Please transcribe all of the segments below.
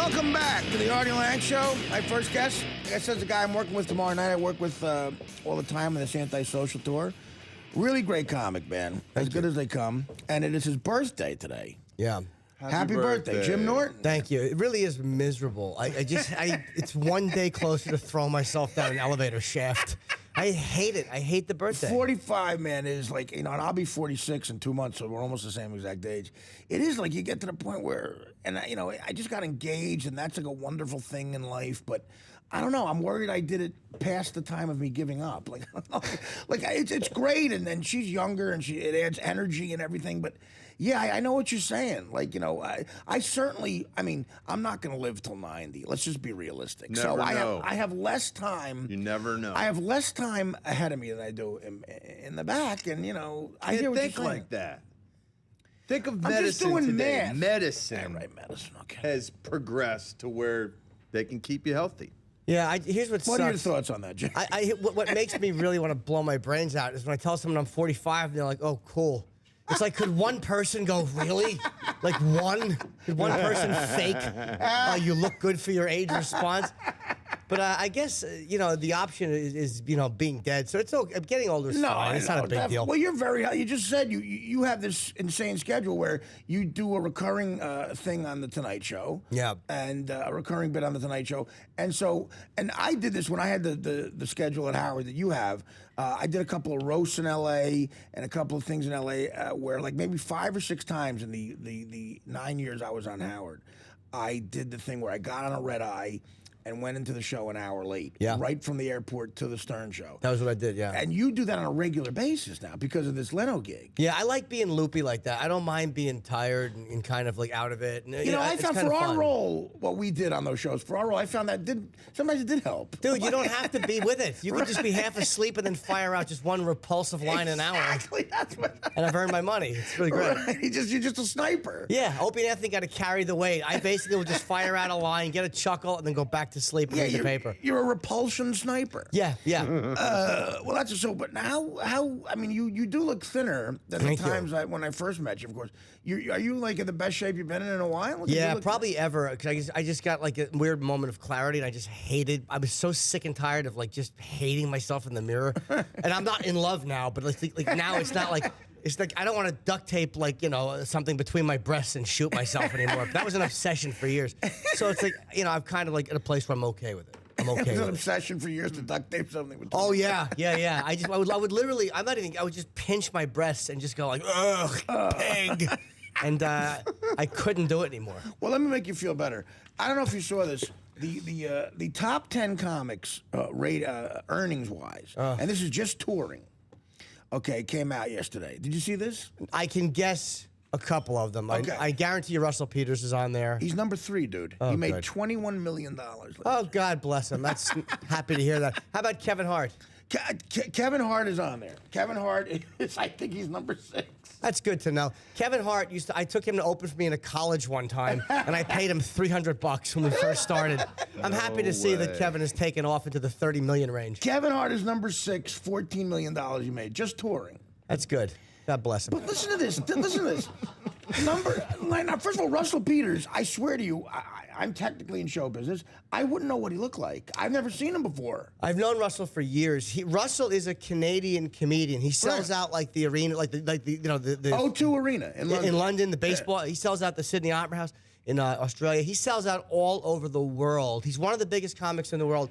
Welcome back to the Artie Lange Show. My first guest, like I said, is the guy I'm working with tomorrow night. I work with all the time on this antisocial tour. Really great comic, man. As good as they come. And it is his birthday today. Yeah. Happy birthday, Jim Norton. Thank you. It really is miserable. It's one day closer to throw myself down an elevator shaft. I hate it. I hate the birthday. 45, man, is like, and I'll be 46 in 2 months, so we're almost the same exact age. It is like you get to the point where, and I just got engaged, and that's like a wonderful thing in life, but I don't know. I'm worried I did it past the time of me giving up. Like, I don't know. Like it's great, and then she's younger, and it adds energy and everything, but yeah, I know what you're saying. Like, I certainly, I'm not going to live till 90. Let's just be realistic. Never know. I have less time. You never know. I have less time ahead of me than I do in the back, and I hear what think you're saying. like that. Think of I'm just medicine doing today. math. Medicine, Yeah, right, medicine. Okay. has progressed to where they can keep you healthy. Yeah, here's what What sucks. are your thoughts on that, Jim? What makes me really want to blow my brains out is when I tell someone I'm 45 and they're like, oh, cool. It's like, could one person go, really? Like one? Could one person fake, you look good for your age response? But I guess, the option is being dead. So it's okay. Getting older is fine. It's not a big deal. Well, you're you just said you have this insane schedule where you do a recurring thing on the Tonight Show. Yeah. And a recurring bit on the Tonight Show. And I did this when I had the schedule at Howard that you have. I did a couple of roasts in L.A. and a couple of things in L.A. Where like maybe 5 or 6 times in the 9 years I was on Howard, I did the thing where I got on a red eye and went into the show an hour late. Yeah. Right from the airport to the Stern show. That was what I did, yeah. And you do that on a regular basis now because of this Leno gig. Yeah, I like being loopy like that. I don't mind being tired and kind of like out of it. And, I it's found kind for of our fun. role, what we did on those shows, for our role, I found that sometimes it did help. Dude, you don't have to be with it. You could just be half asleep and then fire out just one repulsive line an hour. Exactly, that's what. And I've earned my money. It's really great. Right. You're just a sniper. Yeah, Opie and Anthony got to carry the weight. I basically would just fire out a line, get a chuckle, and then go back to sleep and read the paper. You're a repulsion sniper. Yeah. Well, that's so. But now, you do look thinner than Thank the times when I first met you. Of course, are you like in the best shape you've been in a while? Yeah, probably ever. Because I just got like a weird moment of clarity, and I just hated. I was so sick and tired of like just hating myself in the mirror. And I'm not in love now, but like now it's not like. It's like I don't want to duct tape something between my breasts and shoot myself anymore. That was an obsession for years. So it's like I'm kind of like at a place where I'm okay with it. I'm okay. It was with an it. obsession for years to duct tape something. Oh yeah. I would literally. I would just pinch my breasts and just go like, ugh, pig. And I couldn't do it anymore. Well, let me make you feel better. I don't know if you saw this. The top 10 comics earnings wise, and this is just touring. Okay, came out yesterday. Did you see this? I can guess a couple of them. Okay. I guarantee you Russell Peters is on there. He's number 3, dude. Oh, he made good. $21 million. Oh, God bless him. That's happy to hear that. How about Kevin Hart? Kevin Hart is on there. Kevin Hart is, I think he's number 6. That's good to know. Kevin Hart I took him to open for me in a college one time, and I paid him $300 when we first started. I'm happy to see that Kevin has taken off into the 30 million range. Kevin Hart is number 6, $14 million he made, just touring. That's good. God bless him. But listen to this. Now, first of all, Russell Peters, I swear to you, I'm technically in show business. I wouldn't know what he looked like. I've never seen him before. I've known Russell for years. Russell is a Canadian comedian. He sells out like the arena, like the O2 Arena in London. In London, the baseball. Yeah. He sells out the Sydney Opera House in Australia. He sells out all over the world. He's one of the biggest comics in the world.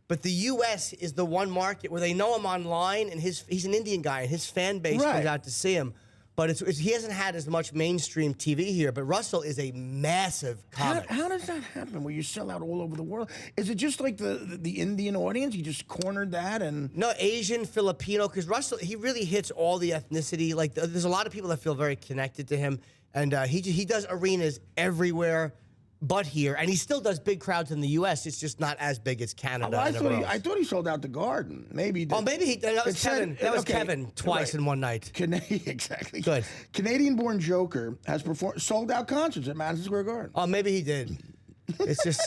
But the U.S. is the one market where they know him online, and he's an Indian guy, and his fan base comes out to see him. But he hasn't had as much mainstream TV here. But Russell is a massive comic. How does that happen where you sell out all over the world? Is it just like the Indian audience? He just cornered that and... No, Asian, Filipino, because Russell, he really hits all the ethnicity. Like, there's a lot of people that feel very connected to him. And he does arenas everywhere but here. And he still does big crowds in the U.S. It's just not as big as Canada. I thought he sold out the Garden. Maybe he did. Oh, maybe he... That was Kevin. Kevin twice in one night. Exactly. Good. Canadian-born Joker has sold out concerts at Madison Square Garden. Oh, maybe he did. It's just,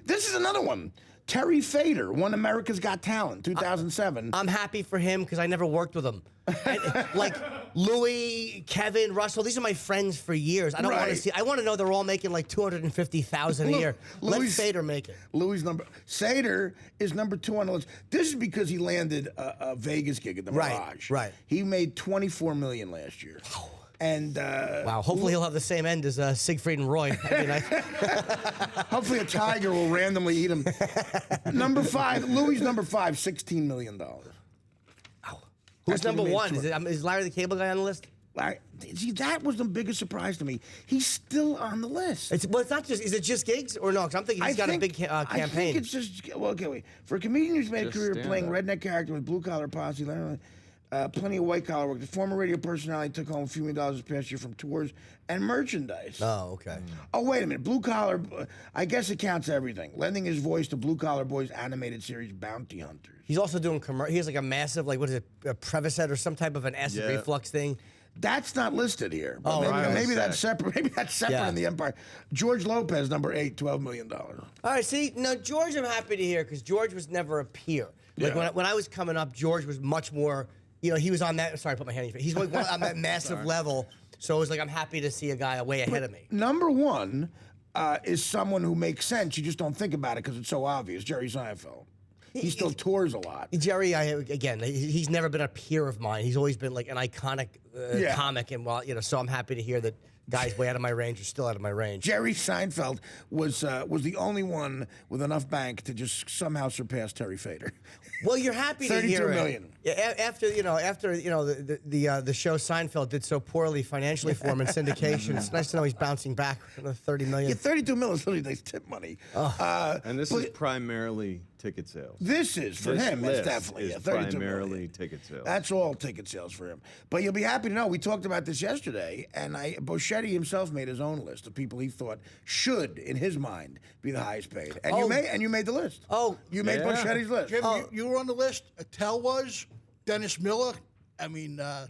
This is another one. Terry Fader won America's Got Talent, 2007. I'm happy for him because I never worked with him. And, like Louis, Kevin, Russell, these are my friends for years. I don't want to Right. see. I want to know they're all making like $250,000 a year. Let Fader make it. Sater is number 2 on the list. This is because he landed a Vegas gig at the Mirage. Right. He made $24 million last year. And Wow. Hopefully he'll have the same end as Siegfried and Roy. I mean, hopefully a tiger will randomly eat him. Louis number 5, $16 million. Who's That's what he number made 1? tour. Is Larry the Cable Guy on the list? Larry, see, that was the biggest surprise to me. He's still on the list. It's not just. Is it just gigs or no? Because I'm thinking he's got a big campaign. I think it's just okay. Wait. For a comedian who's made a career playing stand-up. redneck character with blue collar posse, plenty of white collar work. The former radio personality took home a few $1 million this past year from tours and merchandise. Oh, okay. Oh, wait a minute. Blue collar. I guess it counts everything. Lending his voice to Blue Collar Boys animated series Bounty Hunters. He's also doing He has like a massive, like, what is it, a Prevacid or some type of an acid reflux thing. That's not listed here. But Oh, maybe, right. maybe that's separate. Maybe that's separate Yeah. in the Empire. George Lopez, number 8, $12 million. All right, see, now George, I'm happy to hear because George was never a peer. Like Yeah. when I was coming up, George was much more. You know, he was on that. Sorry, I put my hand in your face. He's like on that massive level. So it was like I'm happy to see a guy way ahead of me. Number 1 is someone who makes sense. You just don't think about it because it's so obvious. Jerry Seinfeld. He still tours a lot. Jerry, he's never been a peer of mine. He's always been like an iconic comic, and so I'm happy to hear that guys way out of my range are still out of my range. Jerry Seinfeld was the only one with enough bank to just somehow surpass Terry Fader. Well, you're happy to 32 hear million. it. Yeah, after the show Seinfeld did so poorly financially for him in syndication. It's nice to know he's bouncing back another 30 million. Yeah, 32 million is really nice tip money. And this is primarily ticket sales. This is for This him. It's list definitely is 32 primarily million. ticket sales. That's all ticket sales for him. But you'll be happy to know we talked about this yesterday, and Boschetti himself made his own list of people he thought should, in his mind, be the highest paid. And you made the list. Oh, you made yeah. Boschetti's list. Jim, you were on the list. Attell was. Dennis Miller. I mean, I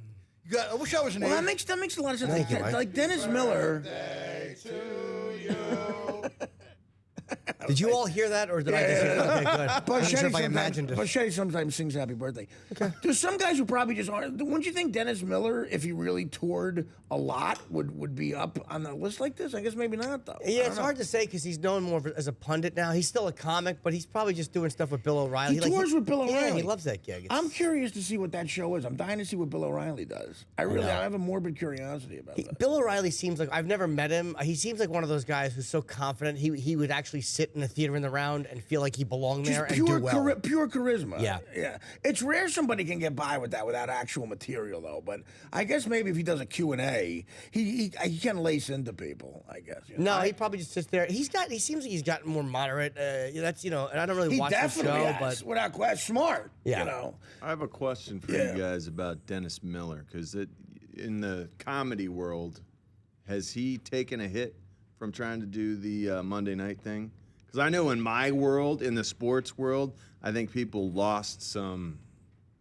wish I was an Well, that age. makes a lot of sense. Thank you, Mike. Like Dennis Miller. Did you all hear that, or did I just hear that? Okay, good. I wasn't sure if I imagined it. Boschetti sometimes sings Happy Birthday. Okay. There's some guys who probably just aren't. Wouldn't you think Dennis Miller, if he really toured a lot, would be up on a list like this? I guess maybe not, though. Yeah, it's hard to say because he's known more as a pundit now. He's still a comic, but he's probably just doing stuff with Bill O'Reilly. He tours with Bill Yeah, O'Reilly. he loves that gig. I'm curious to see what that show is. I'm dying to see what Bill O'Reilly does. I have a morbid curiosity about that. Bill O'Reilly seems like, I've never met him. He seems like one of those guys who's so confident he would actually sit in a theater in the round and feel like he belonged there and do well. Pure charisma. Yeah. Yeah. It's rare somebody can get by with that without actual material, though. But I guess maybe if he does a Q&A, he can lace into people, I guess. You know? No, he probably just sits there. He seems like he's gotten more moderate. And I don't really He watch the definitely show, has, but without question, smart. Yeah. You know. I have a question for Yeah. you guys about Dennis Miller, because in the comedy world, has he taken a hit from trying to do the Monday night thing? Because I know in my world, in the sports world, I think people lost some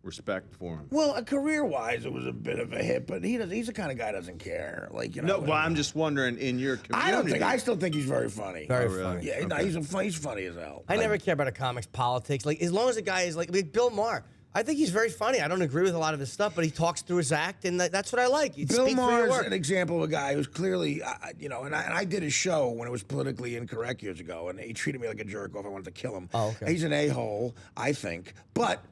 respect for him. Well, career-wise, it was a bit of a hit, but he's the kind of guy that doesn't care. Like, you know. No, well, I'm just wondering, in your community. I still think he's very funny. very really? funny. Yeah, no, he's funny as hell. I never care about a comic's politics. Like, as long as the guy is like Bill Maher. I think he's very funny. I don't agree with a lot of his stuff, but he talks through his act, and that's what I like. You Bill speak through your Maher's work. an example of a guy who's clearly, and I did his show when it was politically incorrect years ago, and he treated me like a jerk off. I wanted to kill him. Oh, okay. He's an a-hole, I think, but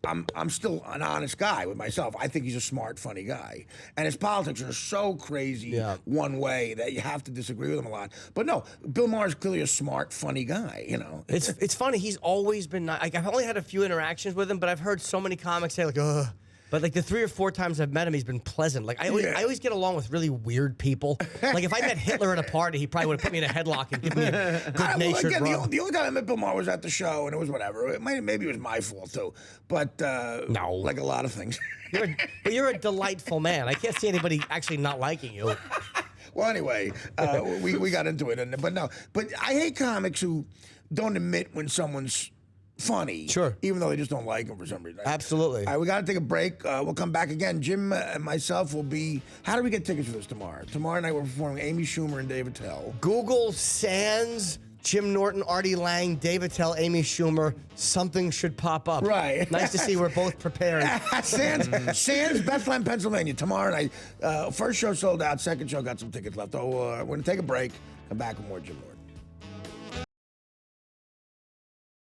I'm still an honest guy with myself. I think he's a smart, funny guy, and his politics are so crazy one way that you have to disagree with him a lot. But no, Bill Maher's clearly a smart, funny guy. You know, It's funny. He's always been like, I've only had a few interactions with him, but I've heard so many comics say like, ugh. But like the 3 or 4 times I've met him, he's been pleasant. Like I always get along with really weird people. Like if I met Hitler at a party, he probably would have put me in a headlock and given me a good-natured rub. the only time I met Bill Maher was at the show, and it was whatever. Maybe it was my fault too, but No. like a lot of things. But you're a delightful man. I can't see anybody actually not liking you. Well, anyway, we got into it, but I hate comics who don't admit when someone's funny. Sure. Even though they just don't like him for some reason. Absolutely. All right, we got to take a break. We'll come back again. Jim and myself will be. How do we get tickets for this tomorrow? Tomorrow night we're performing Amy Schumer and Dave Attell. Google Sans Jim Norton, Artie Lange, Dave Attell, Amy Schumer. Something should pop up. Right. Nice to see we're both prepared. Sands, Bethlehem, Pennsylvania, tomorrow night. First show sold out. Second show got some tickets left. Oh, we're going to take a break. Come back with more Jim Norton.